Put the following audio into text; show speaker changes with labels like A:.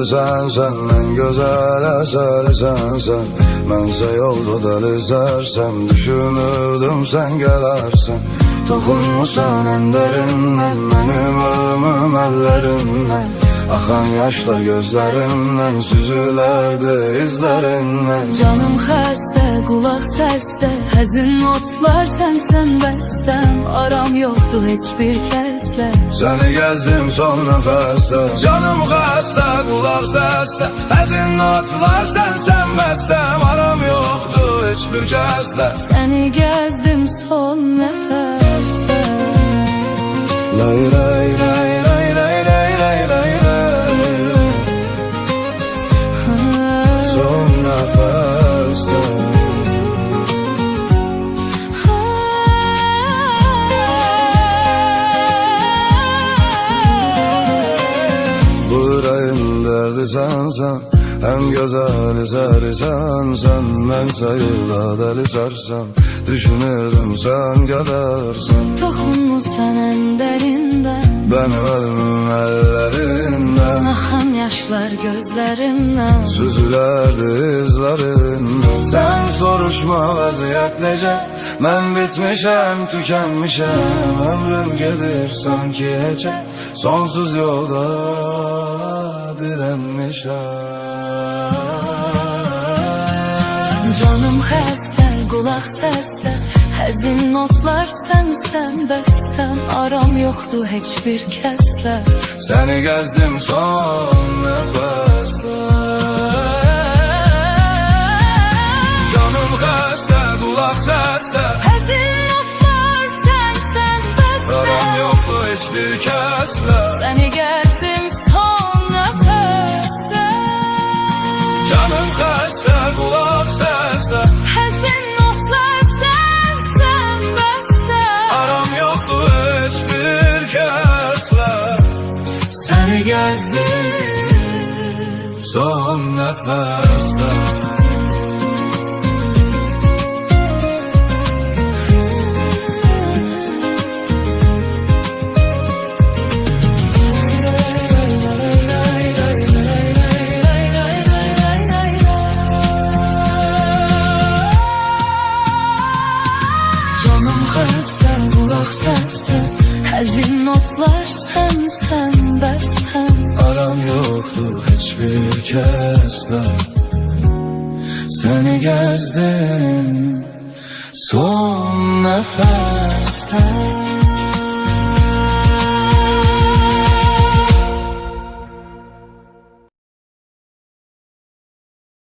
A: derdi sensen, en güzel eseri sensen. Mənsə yolda deli sərsəm, düşünürdüm sen gelersen. Toxunmusan en derinden, benim ömrüm ellerinden. Akan yaşlar gözlerimden, süzülerdi izlerinden.
B: Canım xəstə, qulaq səsdə, həzin notlar sənsən bəstəm. Aram yoxdur heç bir kəslə.
A: Seni gezdim son nefeste. Canım xəstə, qulaq səsdə, həzin notlar sənsən bəstəm. Aram yoxdur heç bir kəslə.
B: Səni gəzdim son nəfəsdə.
A: Lay lay lay lay lay lay lay lay lay. Son nefeste. Bu yüreğin derdi sensen, en güzel eseri sensen. Ben sayıda deli sersem, düşünürdüm sen gelirsen.
B: Toxunmusan en dərindən,
A: Benim ölümüm ellerinden.
B: axan yaşlar gözlərimdən.
A: Süzülerdi izlerinden. Sen soruşma vaziyet nece, ben bitmişem, tükenmişem. Ömrüm gelir sanki hece, sonsuz yolda direnmişem.
B: Canım xəstə, qulaq səsdə, həzin notlar sənsən bəstəm. Aram yoxdur heç bir kəslə.
A: Seni gezdim son nefeste. Canım xəstə, qulaq səsdə,
B: Həzin notlar sənsən bəstəm.
A: aram yoxdur heç bir kəslə.
B: Səni gəzdim son nəfəsdə.
A: Canım xəstə, qulaq səsdə,
B: Həzin notlar sənsən bəstəm.
A: aram yoxdur heç bir kəslə. Səni gəzdim son nəfəsdə.
B: Canım xəstə, qulaq səsdə, həzin notlar sənsən bəstəm.
A: Aram yoxdur heç bir kəslə. Səni gəzdim son nəfəsdə.